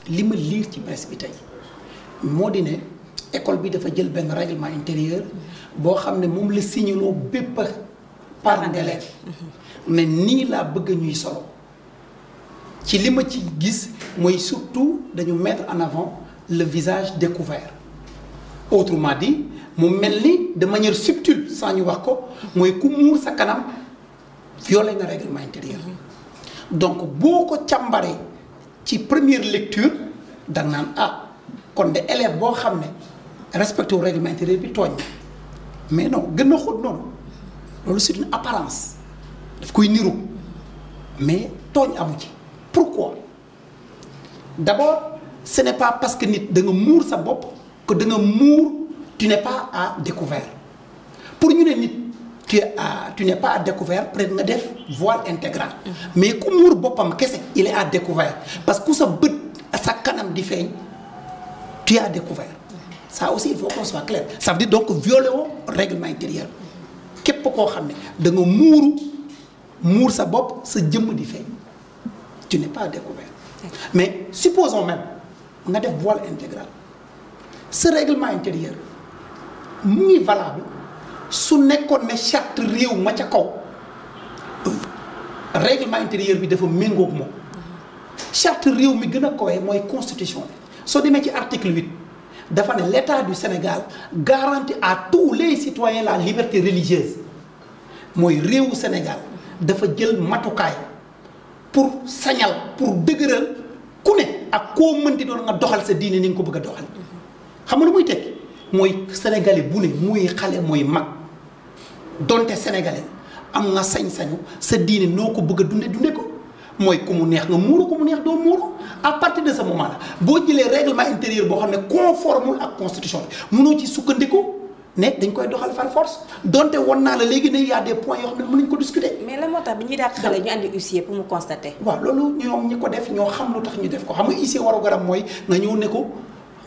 li ma lire ci presse bi tey moo di ne école bi dafa jël benn règlement intérieur boo xam ne moom la signaloo bépp parent d'élève ne nii laa bëgg ñuy solo ci li ma ci gis mooy surtout dañu mettre en avant le visage découvert autrement dit mu mel ni de manière subtile sans ñu wax ko mooy ku muur sa kanam violé nga règlement intérieur donc boo ko càmbaree ci première lecture da nga naan ah kon de élève boo xam ne respecté wu règlement intérieur bi tooñ mais non gën a xóot noonu loolu c'est une apparence daf koy niru mais tooñ amu ci pourquoi d'abord ce n'est pas parce que nit da nga muur sa bopp que da nga muur tu n'es pas à découvert pour ñu ne nit tu n'es pas à découvert peut-être nga def voile intégral mais ku muur boppam kese il est à découvert parce que ku sa bët sa kanam di feeñ tu es à découvert ça aussi il faut qu'on soit clair ça veut dire donc violer woo règlement intérieur képp koo xam ne da nga muur sa bopp sa jëmm di feeñ tu n'es pas à découvert mais supposons même nga def voile intégral ce règlement intérieur mu ngi valable su nekkoon ne charte réew ma ca kaw règlement intérieur bi dafa méngoog moom charte réew mi gën a kawee mooy constitution bi soo demee ci article 8 dafa ne l'État du Sénégal garantit à tous les citoyens la liberté religieuse mooy réewu Sénégal dafa jël matukaay pour sañal pour dëgëral ku ne ak koo mënti doon nga doxal sa diine ni nga ko bëgg a doxal xam nga lu muy tekki mooy sénégalais bu ne muy xale mooy mag donte sénégalais am nga sañ-sañu sa diine noo ko bëgg a dunde ko mooy ku mu neex nga muuru ku mu neex doo muuru à partir de ce moment là boo jëlee règlement intérieur boo xam ne conformul ak constitution bi mënoo ci sukkandiku ne dañ koy doxal par force donte won naa la léegi ne y a des points yoo xam ne mën nañu ko discuter. mais la moo tax bi ñuy dàq xale ñu andi huissier pour mu constater. waaw loolu ñoom ñi ko def ñoo xam lu tax ñu def ko xam nga huissier waru garam mooy nga ñëw ne ko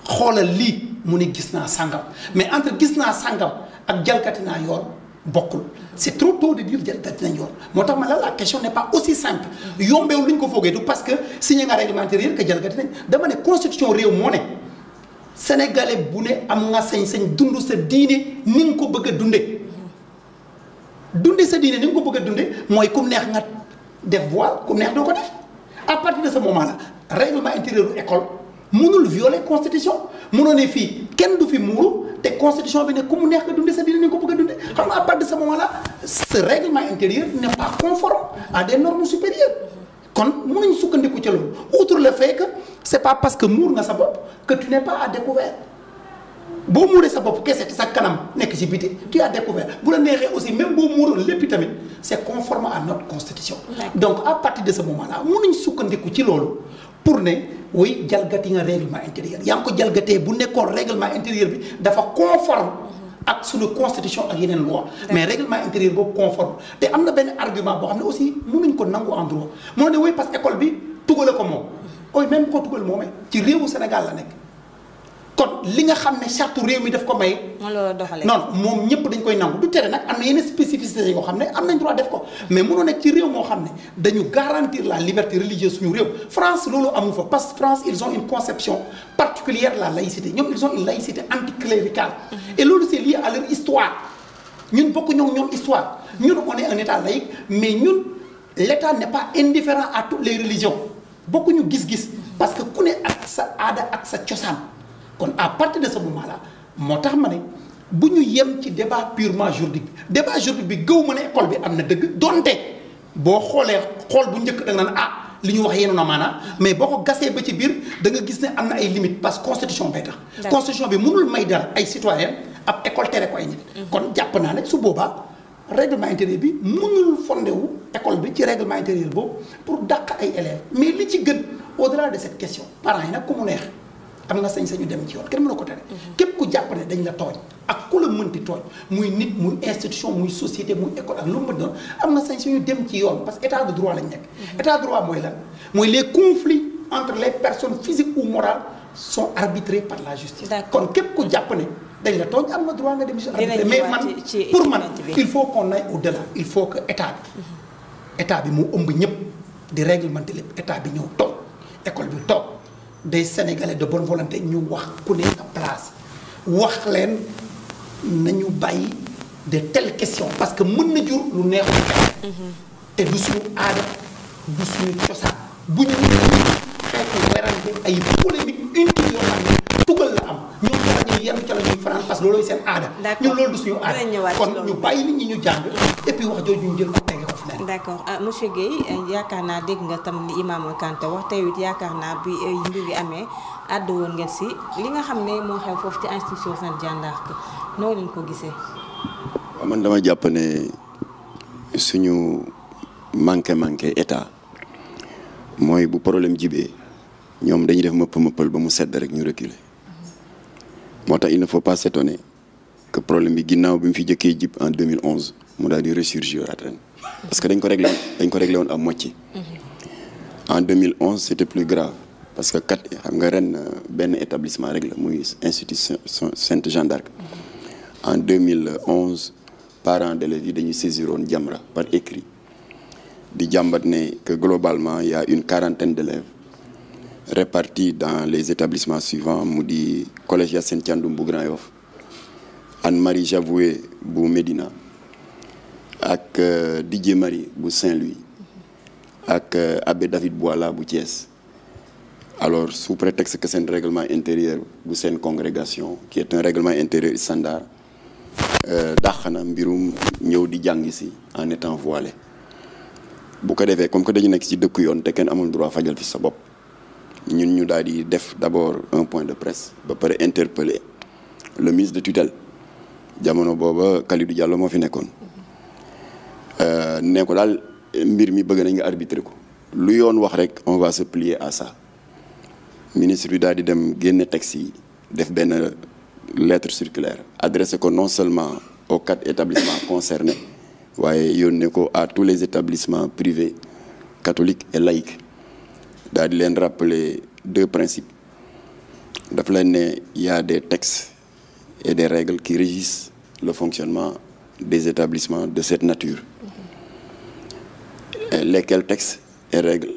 xoolal lii mu ne gis naa sàngam mais entre gis naa sàngam ak jalgati naa yoon bokkul c'est trop tôt de dire jalgati nañ yoon moo tax ma la question n'est pas aussi simple yombeewul lu ñu ko foogee du parce que signé nga règlement intérieur que jalgati nañ dama ne constitution réew moo ne sénégalais bu ne am nga sañ-sañ dund sa diine ni nga ko bëgg a dunde sa diine ni nga ko bëgg a dunde mooy kum neex nga def voile kum neex doo ko def à partir de ce moment là règlement intérieur u école mënul violer constitution mënoo ne fii kenn du fi muuru te constitution bi ne ku mu neex nga dunde sa diine ni nga ko bëgg a dunde xam nga à partir de ce moment là ce règlement intérieur n'est pas conforme à des normes supérieures kon mënuñ sukkandiku ca loolu outre le fait que c'est pas parce que muur nga sa bopp que tu n'es pas à découvert boo muuree sa bopp kese te sa kanam nekk ci biti tu es à découvert bu la neexee aussi même boo muuroon lépp tamit c'est conforme à notre constitution donc à partir de ce moment là mënuñ sukkandiku ci loolu pour ne oui jalgati nga règlement intérieur yaa ngi ko jalgatee bu nekkoon règlement intérieur bi dafa conforme ak suñu constitution ak yeneen loi mais règlement intérieur boobu conforme te am na benn argument boo xam ne aussi mënuñ ko nangu en droit moo ne oui parce que école bi tugale ko moom ooy même ko tugal moomee ci réewu Sénégal la nekk kon li nga xam ne charte réew mi daf ko may non moom ñëpp dañ koy nangu du tere nag am na yeneen spécificité yoo xam ne am nañ droit def ko mais mënoo nekk ci réew moo xam ne dañu garantir la liberté religieuse suñu réew France loolu amu fa parce que France ils ont une conception particulière de la laïcité ñoom ils ont une laïcité anticléricale et loolu c'est lié à leur histoire ñun bokk ñoom histoire ñun on est un état laïque mais ñun l'état n'est pas indifférent à toutes les religions bokkuñu gis-gis parce que ku ne ak sa aada ak sa cosaan kon à partir de ce moment là moo tax ma ne bu ñu yem ci débat purement juridique débat juridique bi gëw ma ne école bi am na dëgg donte boo xoolee xool bu njëkk da nga naan li ñu wax yéen na maanaam mais boo ko gasee ba ci biir da nga gis ne am na ay limites parce que constitution bay tax. constitution bi mënul may dara ay citoyen ab école tere ko ay nit. kon jàpp naa ne su boobaa règlement intérieur bi mënul fondé wu école bi ci règlement intérieur boobu pour dàq ay élèves mais li ci gën au-delà de cette question parents yi nag ku mu neex. am nga sañ-sañu dem ci yoon kenn mën na ko tere képp ku jàpp ne dañ la tooñ ak ku la mënti tooñ muy nit muy institution muy société muy école ak lu mu mën doon am nga sañ-sañu dem ci yoon parce que état de droit lañ nekk état de droit mooy lan mooy les conflits entre les personnes physiques ou morales sont arbitrés par la justice kon képp ku jàpp ne dañ la tooñ am nga droit nga dem ci arbitré mais man pour man il faut qu'on aille au-delà il faut que état bi mu ëmb ñëpp di réglementer lépp état bi ñëw toog école bi toog des Sénégalais de bonne volonté ñu wax ku ne sa place wax leen nañu bàyyi de telles questions parce que mën na jur lu neexul te du suñu aada du suñu cosaan bu ñu xeetu werante ay polémique inutile yoo xam ne tugal la am ñoom ca la ñuy yenn ca la ñuy fanaan parce que loolu seen aada. ñun loolu du suñu aada kon ñu bàyyi nit ñi ñu jàng et puis wax jooju ñu jël ko tege ko feneen. d'accord monsieur Guèye yaakaar naa dégg nga tam li Imam Kanté wax tey it yaakaar naa bi mbir yi amee àddu woon ngeen si li nga xam ne moo xew foofu ci institution Sainte Jeanne d'Arc noo leen ko gisee. waaw man dama jàpp ne suñu manqué état mooy bu problème jibee ñoom dañuy def mëppal ba mu sedd rek ñu reculer moo tax il ne faut pas s'étonner que problème bi ginnaaw bi mu fi jëkkee jib en 2011 mu daal di ressurgir at ren parce que dañ ko réglé woon à moitié. En 2011 c'était plus grave parce que xam nga ren benn établissement rek la muy institution Sainte Jeanne d'Arc. En 2011 parents d'élèves yi dañuy saisiroon Jamra par écrit di jàmbat ne que globalement il y a une quarantaine d'élèves répartis dans les établissements suivants mu di collège Yacine Thiandoum bu Grand Yoff, Anne-Marie Javoué bu Médina ak Didier Marie bu Saint-Louis ak Abbé David Boila bu Thiès. Alors sous prétexte que seen règlement intérieur bu seen congrégation qui est un règlement intérieur standard dàq na mbirum ñëw di jàngi si en étant voilé bu ko defee comme que dañu nekk ci dëkku yoon te kenn amul droit fajal fi sa bopp ñun ñu daal di def d'abord un point de presse ba pare interpeller le ministre de tutelle jamono booba Kalidou Diallo moo fi nekkoon ne ko daal mbir mi bëgg nañ nga arbitrer ko lu yoon wax rek on va se plier à ça ministre bi daal di dem génne texte yi def benn lettre circulaire adressé ko non seulement aux 4 établissements concernés waaye yónnee ko à tous les établissements privés catholiques et laïcs daal di leen rappeler 2 principes daf leen ne il y a des textes et des règles qui régissent le fonctionnement des établissements de cette nature. Et lesquels textes et règles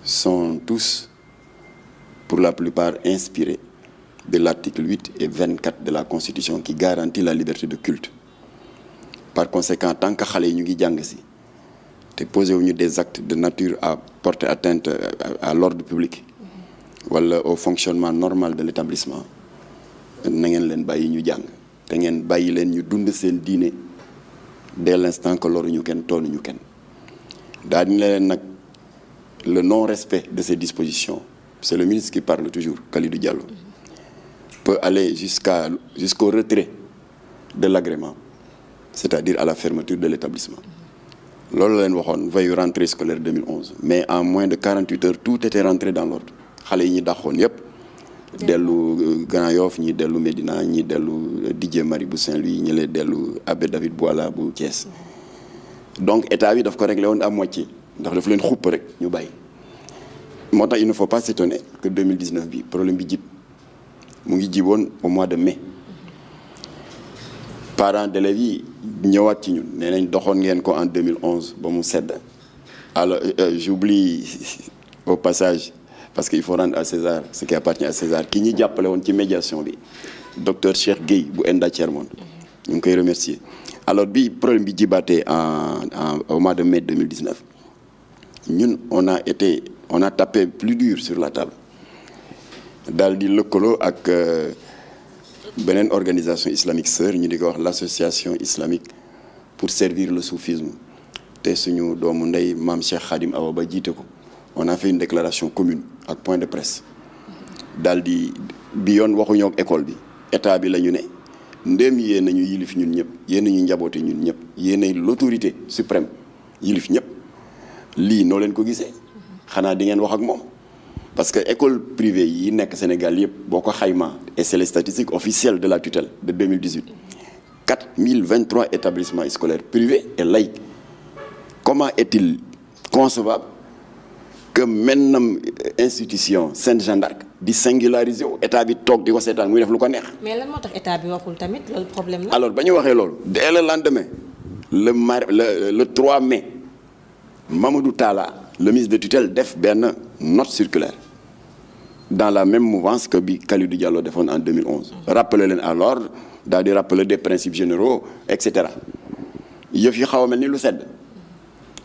sont tous pour la plupart inspirés de l'article 8 et 24 de la Constitution qui garantit la liberté de culte. Par conséquent, tant que xale yi ñu ngi jàng si te posé wuñu des actes de nature à porter atteinte à l'ordre public wala au fonctionnement normal de l'établissement na ngeen leen bàyyi ñu jàng te ngeen bàyyi leen ñu dund seen diine dès l'instant que loruñu kenn toonuñu kenn daal di leen nag le non-respect de ces dispositions, c'est le ministre qui parle toujours, Kalidou Diallo, peut aller jusqu'au retrait de l'agrément, c'est-à-dire à la fermeture de l'établissement. Loolu la leen waxoon veille rentrée scolaire 2011 mais en moins de 48 heures tout était rentré dans l'ordre xale yi ñu dàqoon yépp dellu Grand Yoff ñi dellu Médina ñi dellu Didier Marie bu Saint-Louis ñi leen dellu Abbé David Boila bu Thiès. Donc état bi daf ko réglé woon à moitié ndax daf leen xupp rek ñu bàyyi moo tax il ne faut pas s'étonner que 2019 bi problème bi jib mu ngi jiboon au mois de mai parents d'élèves yi ñëwaat ci ñun nee nañ doxoon ngeen ko en 2011 ba mu sedd. Alors j'oublie au passage parce qu'il faut rendre à César ce qui appartient à César ki ñi jàppale woon ci médiation bi docteur Cheikh Gueye bu ENDA Thiermont ñu ngi koy remercier. Alors bi problème bi jibaatee au mois de mai 2019 ñun on a tapé plus dur sur la table daal di lëkkaloo ak beneen organisation islamique sœur ñu di ko wax l'association islamique pour servir le soufisme te suñu doomu ndey maam Cheikh Khadim Awa Ba jiite ko on a fait une déclaration commune ak point de presse daal di bi yoon waxuñoo ak école bi état bi la ñu ne ndéem yéen nañu yilif ñun ñëpp yéen nañu njaboote ñun ñëpp yéenay l'autorité suprême yilif ñëpp lii noo leen ko gisee xanaa di ngeen wax ak moom parce que école privée yi nekk Sénégal yëpp boo ko xaymaa et c'est les statistiques officielles de la tutelle de 2018 4023 établissements scolaires privés et laïcs. Comment est-il concevable que maintenant institution Sainte Jeanne d'Arc di singulariser wu état bi toog di ko seetaan muy def lu ko neex. mais lan moo tax état bi waxul tamit loolu problème la. alors ba ñu waxee loolu dès le lendemain le 3 mai Mamadou Talla le ministre de tutelle def benn note circulaire dans la même mouvance que bi Kalidou Diallo defoon en 2011. rappeler leen à l'ordre daal di rappeler des principes généraux et cetera yëf yi xaw a mel ni lu sedd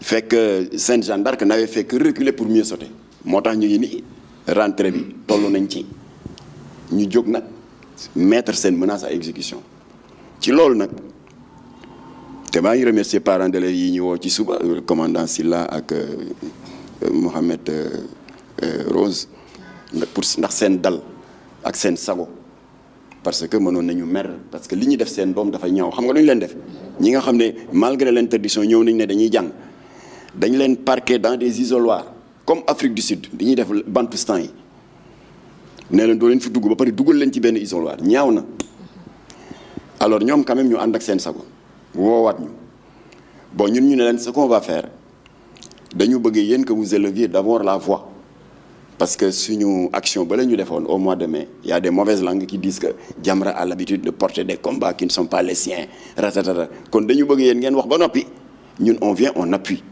fekk Sainte Jeanne d'Arc n'avait fait que reculer pour mieux sauter moo tax ñu ngi ni rentrée bi toll nañ ci ñu jóg nag mettre seen menace à exécution ci loolu nag te maa ngi remercier parents d'élèves yi ñu woo ci suba commandant Silla ak Mohamed Rose pour ndax seen dal ak seen sago parce que mënoon nañu mer parce que li ñuy def seen doom dafa ñaaw xam nga lu ñu leen def ñi nga xam ne malgré l'interdiction ñëw nañ ne dañuy jàng dañ leen parquer dans des isoloirs comme Afrique du Sud dañuy def Bantoustan yi ne leen doo leen fi dugg ba pare dugal leen ci benn isoloir ñaaw na alors ñoom quand même ñu ànd ak seen sago woowaat ñu bon ñun ñu ne leen ce qu'on va faire dañu bëgg yéen que vous éleviez d'abord la voix parce que suñu action ba la ñu defoon au mois de mai il y a des mauvaises langues qui disent que Jamra a l'habitude de porter des combats qui ne sont pas les siens ratatata kon dañu bëgg yéen ngeen wax ba noppi ñun on vient on appuie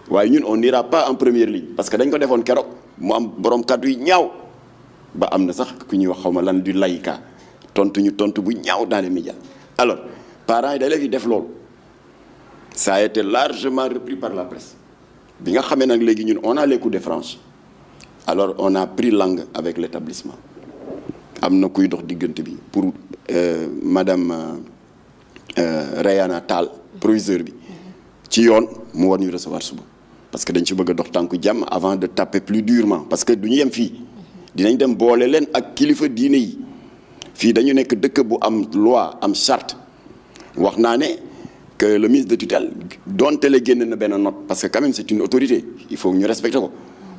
waaye ñun on n'ira pas en première ligne parce que dañ ko defoon keroog mu am borom kàddu yi ñaaw ba am na sax ku ñuy wax xaw ma lan du laïka tontu bu ñaaw dans les médias alors parents yi d'élèves yi def loolu ça a été largement repris par la presse bi nga xamee nag léegi ñun on a les coups de franche alors on a pris langue avec l'établissement am na kuy dox diggante bi pour madame Rayana Tall proviseur bi ci yoon mu war ñu recevoir suba parce que dañ ci bëgg a dox tànku jàmm avant de taper plus durement parce que du ñu yem fii dinañ dem boole leen ak kilifa diine yi fii dañu nekk dëkk bu am loi am charte wax naa ne que le ministre de tutelle donte le génn na benn note parce que quand même c'est une autorité il faut ñu respecter ko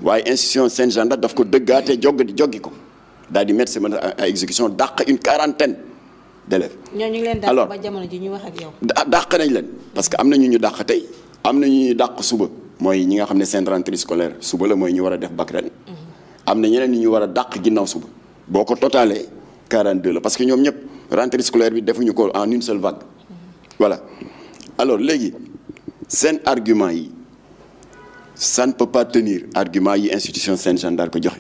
waaye institution Sainte Jeanne d'Arc daf ko dëggaate joggi ko daal di mettre ses mains à exécution dàq une quarantaine d'élèves. ñooñu ñu ngi leen dàq ba jamono ji ñu wax ak yow. dàq nañ leen parce que am na ñu dàq tey am na ñu dàq suba mooy ñi nga xam ne seen rentrée scolaire suba la mooy ñu war a def bac ren. am na ñeneen ñu war a dàq ginnaaw suba boo ko totalee 42 la parce que ñoom ñëpp rentrée scolaire bi defuñu ko en une seule vague. voilà alors léegi seen argument yi ça ne peut pas tenir argument yi institution Sainte Jeanne d'Arc ko joxe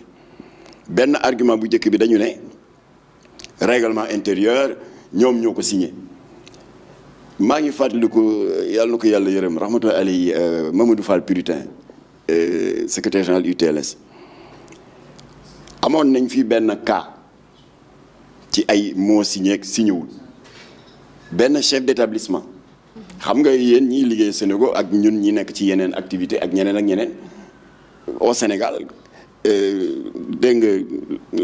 benn argument bu njëkk bi dañu ne règlement intérieur ñoom ñoo ko signé maa ngi fàttaliku yàlla na ko yàlla yërëm rahmatullahi alayhi Mamadou Fall Puritain secrétaire général UTLS amoon nañ fi benn cas ci ay moo signé ak signéwul benn chef d'établissement xam nga yéen ñiy liggéey Sénégal ak ñun ñi nekk ci yeneen activité ak ñeneen ak ñeneen au Sénégal dégg nga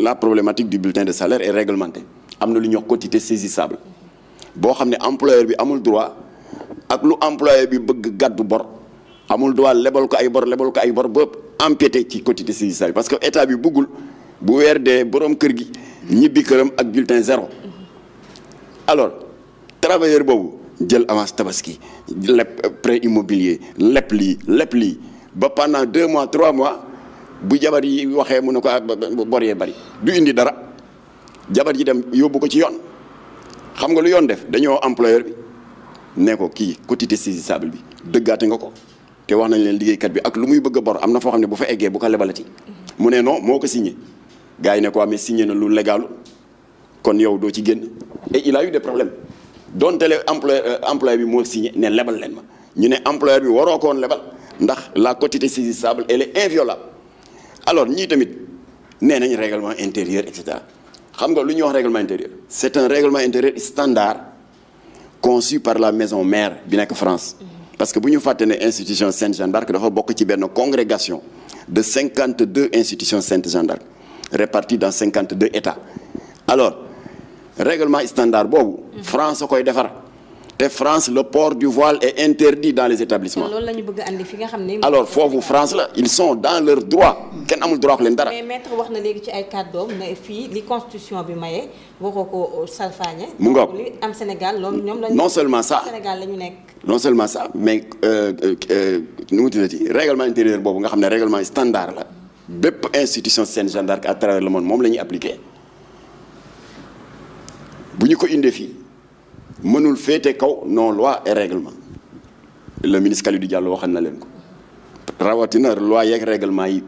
la problématique du bulletin de salaire est réglementée am na lu ñuy wax quotité saisissable boo xam ne employeur bi amul droit ak lu employeur bi bëgg gàddu bor amul droit lebal ko ay bor ba empiété ci quotité saisissable parce que état bi bëggul bu weer dee boroom kër gi ñibbi këram ak bulletin zéro alors travailleur boobu jël avance tabaski lépp prêt immobilier lépp lii ba pendant 2 mois 3 mois bu jabar yi waxee mu ne ko bor yee bari du indi dara jabar ji dem yóbbu ko ci yoon xam nga lu yoon def dañoo employeur bi ne ko kii quotité saisissable bi dëggaate nga ko te wax nañ leen liggéeykat bi ak lu muy bëgg a bor am na foo xam ne bu fa eggee bu ko lebalati mu ne non moo ko signé gars yi ne ko amee signé na lu légalu kon yow doo ci génn et il a eu des problèmes donte le employeur bi moo signé ne lebal leen ma ñu ne employeur bi waroo ko woon lebal ndax la quotité saisissable elle est inviolable alors ñii tamit nee nañ règlement intérieur et cetera xam nga lu ñuy wax règlement intérieur c'est un règlement intérieur standard conçu par la maison mère bi nekk France parce que bu ñu fàtte ne institution Sainte Jeanne d'Arc dafa bokk ci benn congrégation de 52 institutions Sainte Jeanne d'Arc réparties dans 52 États alors règlement standard boobu France a koy defar te France le port du voile est interdit dans les établissements. loolu la ñu bëgg andi fi nga xam ne. alors foofu France la ils sont dans leur droit kenn amul droit wax leen dara. mais maître wax na léegi ci ay kàddoom ne fii li constitution bi maye waxoo ko salfaañe. mu ngoog li am Sénégal loolu ñoom la. non seulement ça Sénégal la ñu nekk. non seulement ça mais nu mu tuddati règlement intérieur boobu nga xam ne règlement standard la bépp institution Sainte Jeanne d'Arc à travers le monde moom la ñuy appliqué bu ñu ko indee fii. mënul féete kaw non loi et règlement le ministre Kalidou Diallo waxal na leen ko rawatina loi yeeg règlement yi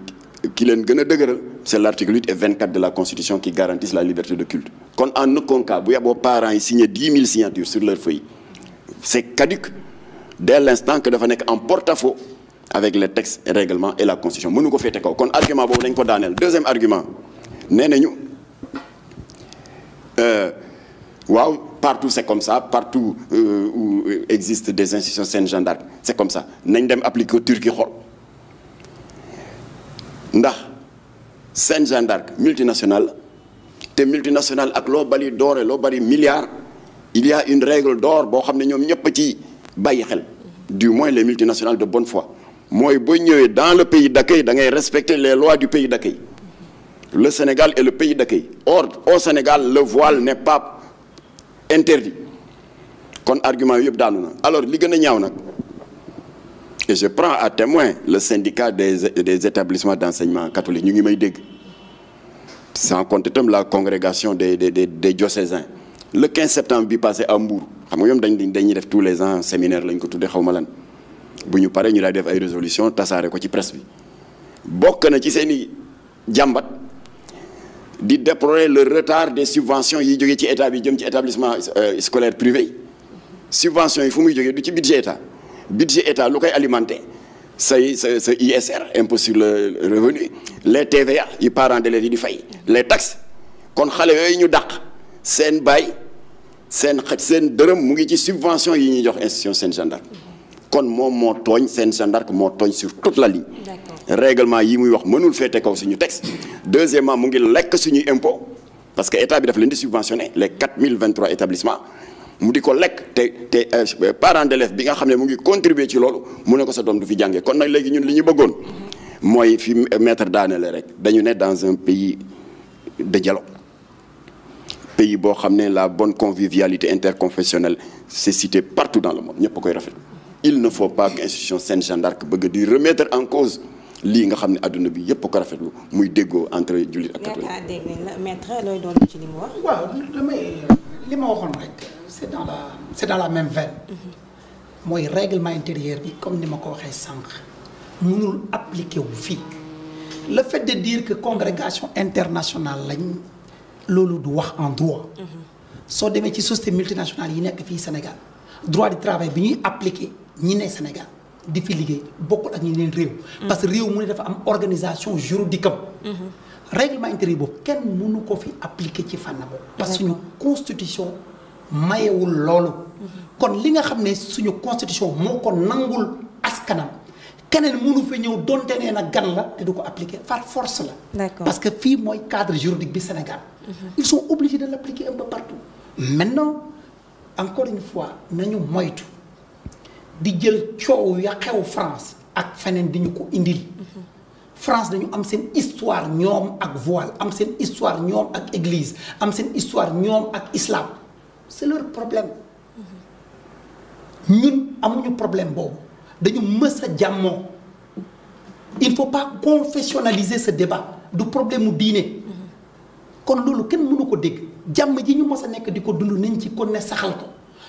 ki leen gën a dëgëral c'est l'article 8 et 24 de la Constitution qui garantissent la liberté de culte kon en aucun cas bu yeboo parents yi signé 10 000 signatures sur leur feuille c'est caduc dès l'instant que dafa nekk en porte-à-faux avec les textes et règlements et la Constitution mënu ko féete kaw kon argument boobu dañ ko daaneel. Deuxième argument nee nañu waaw partout c'est comme ça partout où existent des institutions Sen Jeanne d'Arc c'est comme ça nañ dem appliquer Turquie xool ndax Sen Jeanne d'Arc multinationale te multinationale ak loo bari doore loo bari milliards il y a une règle d'or boo xam ne ñoom ñëpp ci bàyyi xel du moins les multinationales de bonne foi mooy boo ñëwee dans le pays d'accueil da ngay respecter les lois du pays d'accueil. Le Sénégal est le pays d'accueil. Or, au Sénégal, le voile n'est pas interdit. Kon argument yëpp daanu na alors li gën a ñaaw nag et je prends à témoin le syndicat des établissements d'enseignement catholique ñu ngi may dégg sans compter itam la congrégation des diocésains le 15 septembre bi passé à Mbour xam nga ñoom dañuy def tous les ans séminaire lañ ko tuddee xaw ma lan bu ñu paree ñu daal def ay résolution tasaare ko ci presse bi bokk na ci seeni jàmbat di déplorer le retard des subventions yi jógee ci état bi jëm ci établissement scolaire privé subventions yi fu muy jógee du ci budget état lu koy alimenter sa ISR impôt sur le revenu les TVA yi parents d'élèves yi di fay les taxes kon xale yooyu ñu dàq seen baay seen dërëm mu ngi ci subvention yi ñuy jox institution Sen Jeanne d'Arc kon moom moo tooñ Sen Jeanne d'Arc moo tooñ sur toute la ligne. Règlement yi muy wax mënul féete kaw suñu texte. Deuxièmement mu ngi lekk suñuy impôt parce que état bi dafa leen di subventionner les 4023 établissements mu di ko lekk te parents d'élèves bi nga xam ne mu ngi contribuer ci loolu mu ne ko sa doom du fi jàngee kon nag léegi ñun li ñu bëggoon mooy fi maître daanele rek dañu ne dans un pays de dialogue pays boo xam ne la bonne convivialité interconfessionnelle c'est cité partout dans le monde ñëpp a koy rafet il ne faut pas que institution Sen Jeanne d'Arc bëgg di remettre en cause lii nga xam ne adduna bi yëpp ko rafetlu muy déggoo entre jullit ak catholique. yaakaar dégg nañ la maître looy doon ci li mu wax. waaw li ma waxoon rek c'est dans la même veine. mooy règlement intérieur bi comme ni ma ko waxee sànq mënul appliquer wu fii le fait de dire que congrégation internationale lañ loolu du wax en droit. soo demee ci société multinationale yi nekk fii Sénégal droit du travail bi ñuy appliquer ñi ne Sénégal. di fi liggéey bokkul ak ñeneen réew. parce que réew mu ne dafa am organisation juridique am. règlement intérieur boobu kenn mënu ko fi appliquer ci fànn boobu. parce que suñu constitution mayewul loolu. kon li nga xam ne suñu constitution moo ko nangul askanam keneen mënu fi ñëw donte nee na gan la te du ko appliquer par force la. d'accord parce que fii mooy cadre juridique bi Sénégal. ils sont obligés de l'appliquer un peu partout. maintenant encore une fois nañu moytu. di jël coow ya xew France ak feneen di ñu ko indil France dañu am seen histoire ñoom ak voile am seen histoire ñoom ak église am seen histoire ñoom ak islam c'est leur problème ñun amuñu problème boobu dañu mës a jàmmoo il faut pas confessionnaliser ce débat du problème mu diine kon loolu kenn mënu ko dégg jàmm ji ñu mës a nekk di ko dund nañ ci kon ne saxal ko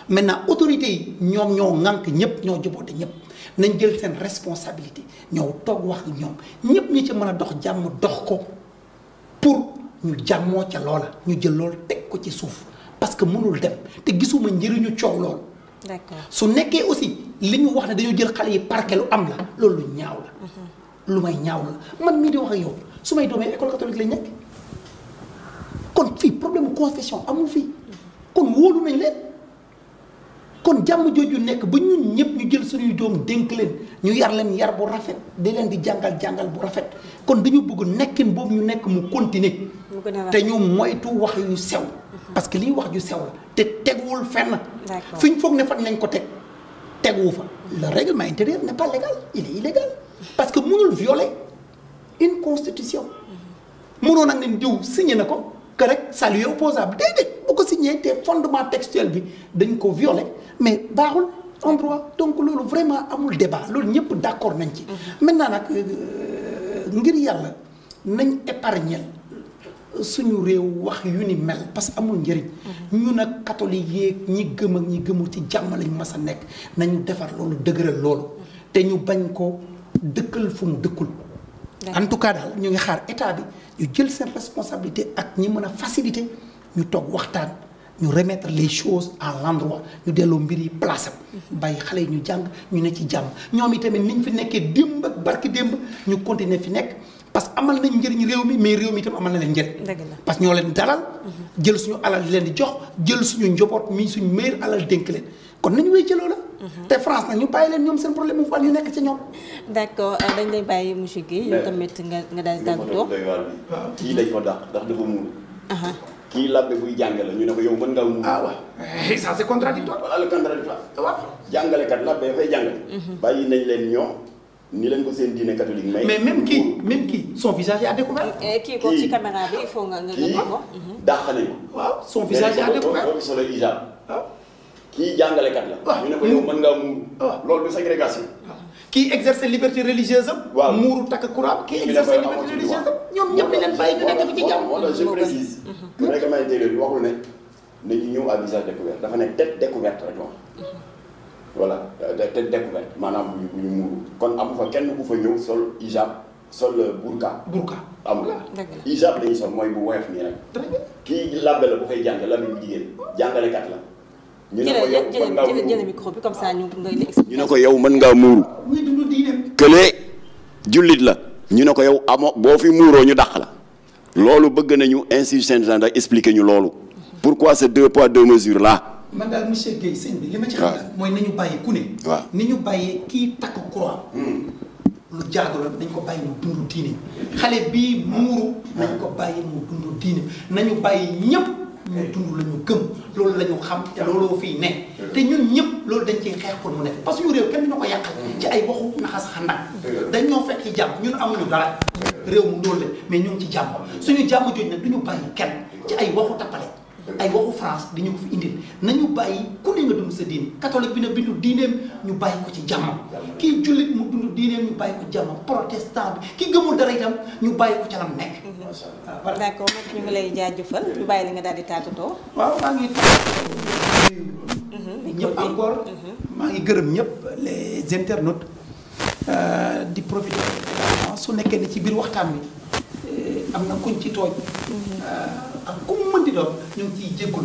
maintenant autorités yi ñoom ñoo ŋànk ñëpp ñoo joboote ñëpp nañ jël seen responsabilité ñoo toog wax ñoom ñëpp ñi ci mën a dox jàmm dox ko pour ñu jàmmoo ca loola ñu jël loolu teg ko ci suuf parce que mënul dem te gisuma njëriñu coow loolu. d'accord su nekkee aussi li ñu wax ne dañoo jël xale yi parquet lu am la loolu lu ñaaw la. lu may ñaaw la man mii di wax ak yow su may doomee école catholique lañ nekk kon fii problème confession amul fii kon wóolu nañ leen. kon jàmm jooju nekk ba ñun ñëpp ñu jël suñuy doom dénk leen ñu yar leen yar bu rafet di leen di jàngal bu rafet kon dañu bëgg nekkin boobu ñu nekk mu continuer te ñu moytu wax yu sew parce que lii wax ju sew la te teguwul fenn fi ñu foog ne fan nañ ko teguwu fa le règlement intérieur n'est pas légal il est illégal parce que mënul violer une constitution mënoon nag ne diw signé na ko que rek ça lui est opposable déedéet bu ko signé te fondement textuel bi dañ ko violer mais baaxul en droit donc loolu vraiment amul débat loolu ñëpp d'accord nañ ci. maintenant nag ngir yàlla nañ épargner suñu réew wax yu ni mel parce que amul njëriñ. ñun ak catholique yeeg ñi gëm ak ñi gëmul ci jàmm lañ mas a nekk nañu defar loolu dëgëral loolu. te ñu bañ ko dëkkal fu mu dëkkul en tout cas daal ñu ngi xaar état bi ñu jël seen responsabilité ak ñi mën a faciliter ñu toog waxtaan ñu remettre les choses à l'endroit ñu delloo mbir yi place am bàyyi xale yi ñu jàng ñu ne ci jàmm ñoom itamit niñ fi nekkee démb ak barki démb ñu continuer fi nekk parce que amal nañ njëriñ réew mi mais réew mi itam amal na leen njëriñ parce que ñoo leen dalal jël suñu alal di leen di jox jël suñu njaboot mi suñu meilleur alal dénk leen kon nañu wéy ci loola te France nag ñu bàyyi leen ñoom seen problème mu faal ñu nekk ci ñoom d'accord dañ lay bàyyi monsieur Guèye yow tamit nga daal di tàggatoo kii dañ ko dàq ndax dafa muur kii labbe buy jàngale ñu ne ko yow mën ngaa muur ah waaw ça c'est contradictoire voilà le contradictoire waaw jàngalekat labbe dafay jàngale bàyyi nañ leen ñoom ni leen ko seen diine catholique mais même kii son visage est à découvert kii ko ci caméra bi il faut nga ko dàq nañ ko waaw son visage est à découvert boo solo hijab waaw kii jàngalekat la ñu ne ko yow mën ngaa muur loolu du ségrégation kii exercer liberté religieuse am. waaw muuru takk Quran kii exercer liberté religieuse am ñoom ñëpp di leen bàyyi ñu nekk fi ci jàmm. moo tax je précise. règlement intérieur bi waxul ne nañu ñëw à visage découvert dafa ne tête découverte rek wax. voilà tête découverte maanaam bu ñu muuru kon amu fa kenn ku fa ñëw sol hijab sol burka. amul hijab la ñuy sol mooy bu woyof nii rek. kii labbe la bu fay jàng labbe bu jigéen jàngalekat la. ñu ne ko yow mën ngaa muuru jëlee micro bi comme ça ñu ne ko yow mën ngaa muuru. muy dund diineem. kële jullit la. ñu ne ko yow amoo boo fi muuroo ñu dàq la. loolu bëgg nañu institut Saint-Jean expliquer ñu loolu. pourquoi ces 2 poids 2 mesures là. man daal monsieur Guèye sëñ bi li ma ci xam daal mooy nañu bàyyi ku ne. waaw ni ñu bàyyee kii takk croix. lu jaadu la nañ ko bàyyi mu dund diine xale bii muuru nañ ko bàyyi mu dund diine nañu bàyyi ñëpp. ñu dund la ñu gëm loolu la ñu xam te looloo fii ne te ñun ñëpp loolu dañ ciy xeex pour mu nekk parce que suñu réew kenn duñu ko yàqal ci ay waxu naxas xandak dañ ñoo fekk ci jàmm ñun amuñu dara réew mu ndóol la mais ñu ngi ci jàmm suñu jàmm jooju nag du ñu bàyyi kenn ci ay waxu tappale ay waxu France di ñu ko fi indil nañu bàyyi ku ne nga dund sa diine catholique bi na bindu diineem ñu bàyyi ko ci jàmm kii jullit mu dund diineem ñu bàyyi ko jàmm protestant bi ki gëmul dara itam ñu bàyyi ko ca lam nekk. d'accord ñu ngi lay jaajëfal ñu bàyyi la nga daal di tàggatoo. waaw maa ngi ñëpp encore maa ngi gërëm ñëpp les internautes di profiter su nekkee ne ci biir waxtaan wi am na kuñ ci tooñ ak ku mu mënti doon ñu ngi ciy jéggul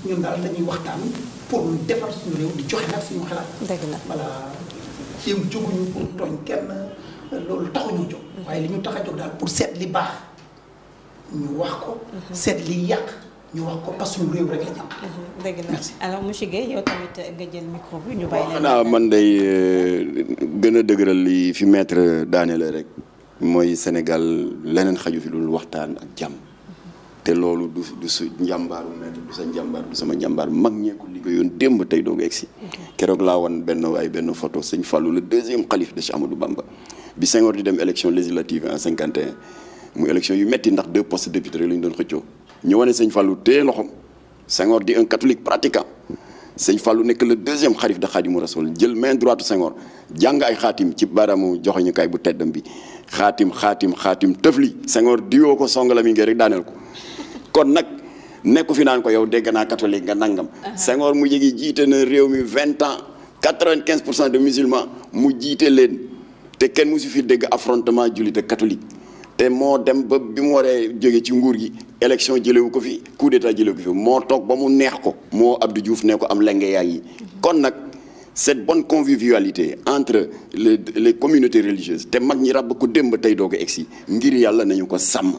ñun daal dañuy waxtaan pour defar suñu réew di joxe nag suñu xalaat. dëgg la voilà jéem jóguñu pour tooñ kenn loolu taxuñu jóg. waaye li ñu tax a jóg daal pour seet li baax ñu wax ko. seet li yàq ñu wax ko parce que suñu réew rek la ñu am. dëgg la alors monsieur Guèye yow tamit nga jël micro bi ñu bàyyi leen. xanaa man day gën a dëgëral li fi maître daane la rek mooy Sénégal leneen xaju fi dul waxtaan ak jàmm. te loolu du su njàmbaaru maître du sa njàmbaar du sama njàmbaar mag ñee ko liggéeyoon démb tey doog egsi keroog laa wan benn photo sëñ Fallou le 2e xalif de Cheikh Amadou Bamba bi Senghor di dem élection législative en 51 mu élection yu metti ndax 2 postes de député rek la ñu doon xëccoo ñu wane sëñ Fallou téye loxom Senghor di un catholique pratiquant sëñ Fallou nekk le 2e xalif de Khadimou Rassoul jël main droite Senghor jàng ay xaatim ci baaraamu joxoñukaay bu teddam bi xaatim tëfli Senghor diwoo ko songa la mi ngi rek daaneel ko kon nag nekku fi naan ko yow dégg naa catholique nga nangam. Senghor mu jegi jiite na réew mi 20 ans 95% de musulmans mu jiite leen te kenn musu fi dégg affrontement jullit ak catholique te moo dem ba bi mu waree jóge ci nguur gi élection jëlewu ko fi coup d'état jëlewu ko fi moo toog ba mu neex ko moo Abdou Diouf ne ko am lenge yaay yi kon nag cette bonne convivialité entre les communautés religieuses te mag ñi ràbb ko démb tey doo ko egsi ngir yàlla nañu ko sàmm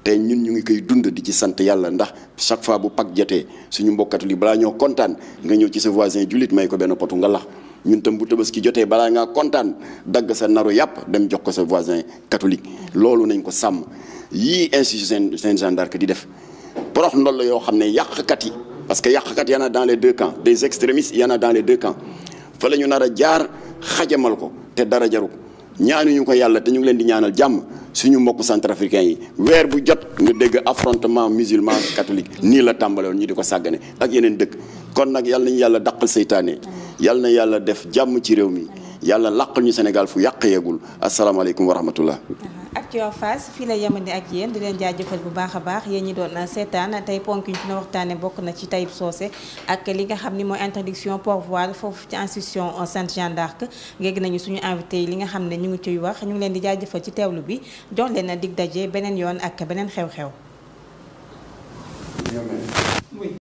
te ñun ñu ngi koy dund di ci sant yàlla ndax chaque fois bu Pâques jotee suñu mbokk catholique balaa ñoo kontaan nga ñëw ci sa voisin jullit may ko benn potu nga lax ñun tam bu Tabaski jotee balaa ngaa kontaan dagg sa naru yàpp dem jox ko sa voisin catholique loolu nañ ko sàmm yii institut Saint-Jean d'Arc di def porox ndol la yoo xam ne yàqkat yi parce que yàqkat y en a dans les 2 camps des extrémistes y en a dans les 2 camps fa la ñu nar a jaar xajamal ko te dara jaru ko ñaanuñu ko yàlla te ñu ngi leen di ñaanal jàmm suñu mbokku centrafricain yi weer bu jot nga dégg affrontement musulman catholique nii la tàmbale woon ñu di ko sàggane ak yeneen dëkk kon nag yàlla nañu yàlla dàqal seytaane yàlla na yàlla def jàmm ci réew mi yàlla làqal ñu Sénégal fu yàq yeegul asalaamaaleykum wa rahmatullah. Actuface fii la yemandi ak yéen di leen jaajëfal bu baax a baax yéen ñi doon seetaan tey ponk yi ñu fi na waxtaane bokk na ci Tahib Socé ak li nga xam ni mooy interdiction port voile foofu ci institution Sainte Jeanne d'Arc géeg nañu suñu invité yi li nga xam ne ñu ngi ciy wax ñu ngi leen di jaajëfal ci teewlu bi jox leen dig daje beneen yoon ak beneen xew-xew.